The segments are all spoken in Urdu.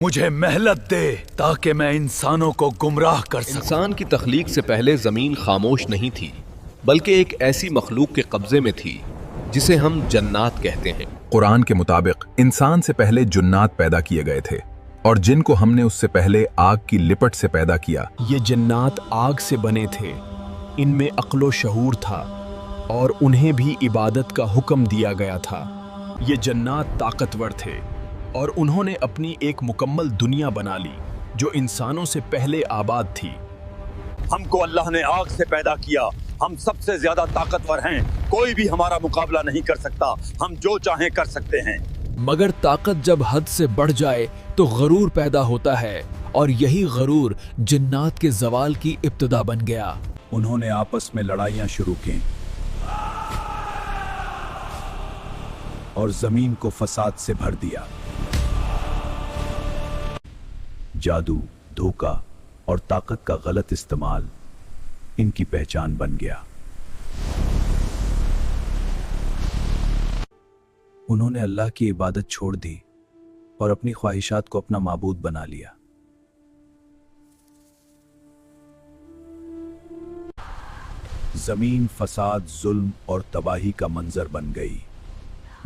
مجھے مہلت دے تاکہ میں انسانوں کو گمراہ کر سکوں۔ انسان کی تخلیق سے پہلے زمین خاموش نہیں تھی، بلکہ ایک ایسی مخلوق کے قبضے میں تھی جسے ہم جنات کہتے ہیں۔ قرآن کے مطابق انسان سے پہلے جنات پیدا کیے گئے تھے اور جن کو ہم نے اس سے پہلے آگ کی لپٹ سے پیدا کیا۔ یہ جنات آگ سے بنے تھے، ان میں عقل و شعور تھا اور انہیں بھی عبادت کا حکم دیا گیا تھا۔ یہ جنات طاقتور تھے اور انہوں نے اپنی ایک مکمل دنیا بنا لی جو انسانوں سے پہلے آباد تھی۔ ہم کو اللہ نے آگ سے پیدا کیا، ہم سب سے زیادہ طاقتور ہیں، کوئی بھی ہمارا مقابلہ نہیں کر سکتا، ہم جو چاہیں کر سکتے ہیں۔ مگر طاقت جب حد سے بڑھ جائے تو غرور پیدا ہوتا ہے اور یہی غرور جنات کے زوال کی ابتدا بن گیا۔ انہوں نے آپس میں لڑائیاں شروع کی اور زمین کو فساد سے بھر دیا۔ جادو، دھوکہ اور طاقت کا غلط استعمال ان کی پہچان بن گیا۔ انہوں نے اللہ کی عبادت چھوڑ دی اور اپنی خواہشات کو اپنا معبود بنا لیا۔ زمین فساد، ظلم اور تباہی کا منظر بن گئی،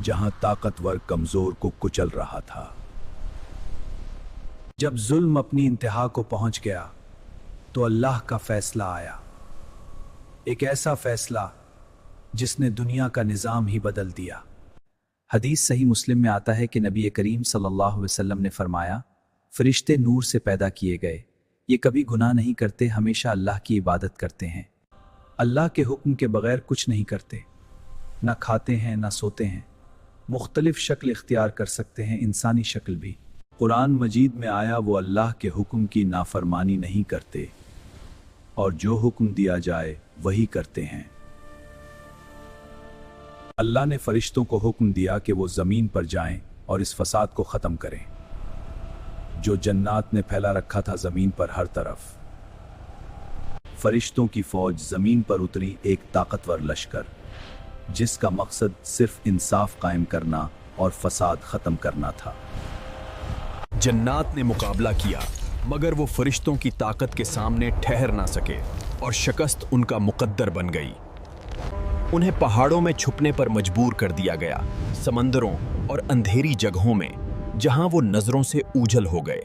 جہاں طاقتور کمزور کو کچل رہا تھا۔ جب ظلم اپنی انتہا کو پہنچ گیا تو اللہ کا فیصلہ آیا، ایک ایسا فیصلہ جس نے دنیا کا نظام ہی بدل دیا۔ حدیث صحیح مسلم میں آتا ہے کہ نبی کریم صلی اللہ علیہ وسلم نے فرمایا، فرشتے نور سے پیدا کیے گئے، یہ کبھی گناہ نہیں کرتے، ہمیشہ اللہ کی عبادت کرتے ہیں، اللہ کے حکم کے بغیر کچھ نہیں کرتے، نہ کھاتے ہیں نہ سوتے ہیں، مختلف شکل اختیار کر سکتے ہیں، انسانی شکل بھی۔ قرآن مجید میں آیا وہ اللہ کے حکم کی نافرمانی نہیں کرتے اور جو حکم دیا جائے وہی کرتے ہیں۔ اللہ نے فرشتوں کو حکم دیا کہ وہ زمین پر جائیں اور اس فساد کو ختم کریں جو جنات نے پھیلا رکھا تھا زمین پر ہر طرف۔ فرشتوں کی فوج زمین پر اتری، ایک طاقتور لشکر جس کا مقصد صرف انصاف قائم کرنا اور فساد ختم کرنا تھا۔ جنات نے مقابلہ کیا مگر وہ فرشتوں کی طاقت کے سامنے ٹھہر نہ سکے اور شکست ان کا مقدر بن گئی۔ انہیں پہاڑوں میں چھپنے پر مجبور کر دیا گیا، سمندروں اور اندھیری جگہوں میں جہاں وہ نظروں سے اوجھل ہو گئے۔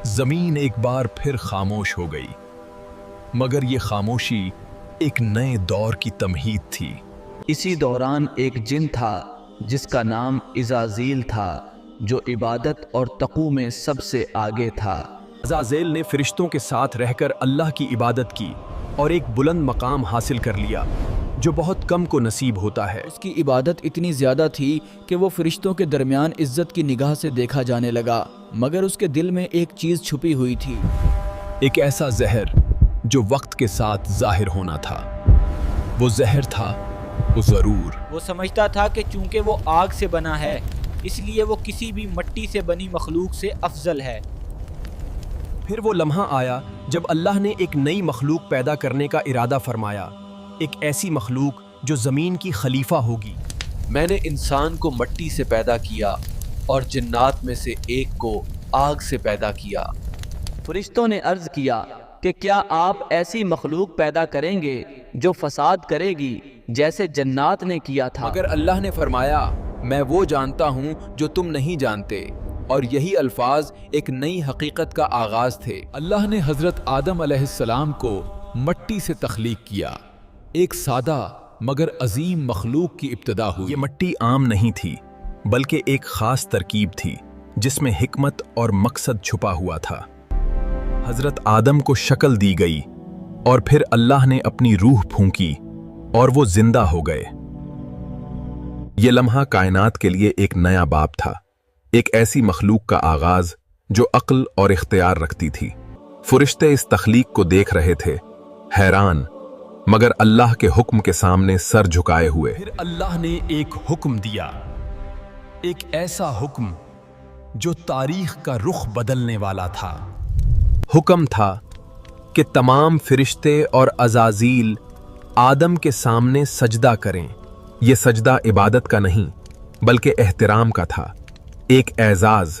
زمین ایک بار پھر خاموش ہو گئی، مگر یہ خاموشی ایک نئے دور کی تمہید تھی۔ اسی دوران ایک جن تھا جس کا نام عزازیل تھا، جو عبادت اور تقوی میں سب سے آگے تھا۔ عزازیل نے فرشتوں کے ساتھ رہ کر اللہ کی عبادت کی اور ایک بلند مقام حاصل کر لیا جو بہت کم کو نصیب ہوتا ہے۔ اس کی عبادت اتنی زیادہ تھی کہ وہ فرشتوں کے درمیان عزت کی نگاہ سے دیکھا جانے لگا، مگر اس کے دل میں ایک چیز چھپی ہوئی تھی، ایک ایسا زہر جو وقت کے ساتھ ظاہر ہونا تھا۔ وہ زہر تھا وہ ضرور۔ وہ سمجھتا تھا کہ چونکہ وہ آگ سے بنا ہے اس لیے وہ کسی بھی مٹی سے بنی مخلوق سے افضل ہے۔ پھر وہ لمحہ آیا جب اللہ نے ایک نئی مخلوق پیدا کرنے کا ارادہ فرمایا، ایک ایسی مخلوق جو زمین کی خلیفہ ہوگی۔ میں نے انسان کو مٹی سے پیدا کیا اور جنات میں سے ایک کو آگ سے پیدا کیا۔ فرشتوں نے عرض کیا کہ کیا آپ ایسی مخلوق پیدا کریں گے جو فساد کرے گی جیسے جنات نے کیا تھا؟ مگر اللہ نے فرمایا، میں وہ جانتا ہوں جو تم نہیں جانتے، اور یہی الفاظ ایک نئی حقیقت کا آغاز تھے۔ اللہ نے حضرت آدم علیہ السلام کو مٹی سے تخلیق کیا، ایک سادہ مگر عظیم مخلوق کی ابتدا ہوئی۔ یہ مٹی عام نہیں تھی بلکہ ایک خاص ترکیب تھی جس میں حکمت اور مقصد چھپا ہوا تھا۔ حضرت آدم کو شکل دی گئی اور پھر اللہ نے اپنی روح پھونکی اور وہ زندہ ہو گئے۔ یہ لمحہ کائنات کے لیے ایک نیا باب تھا، ایک ایسی مخلوق کا آغاز جو عقل اور اختیار رکھتی تھی۔ فرشتے اس تخلیق کو دیکھ رہے تھے، حیران، مگر اللہ کے حکم کے سامنے سر جھکائے ہوئے۔ پھر اللہ نے ایک حکم دیا، ایک ایسا حکم جو تاریخ کا رخ بدلنے والا تھا۔ حکم تھا کہ تمام فرشتے اور عزازیل آدم کے سامنے سجدہ کریں۔ یہ سجدہ عبادت کا نہیں بلکہ احترام کا تھا، ایک اعزاز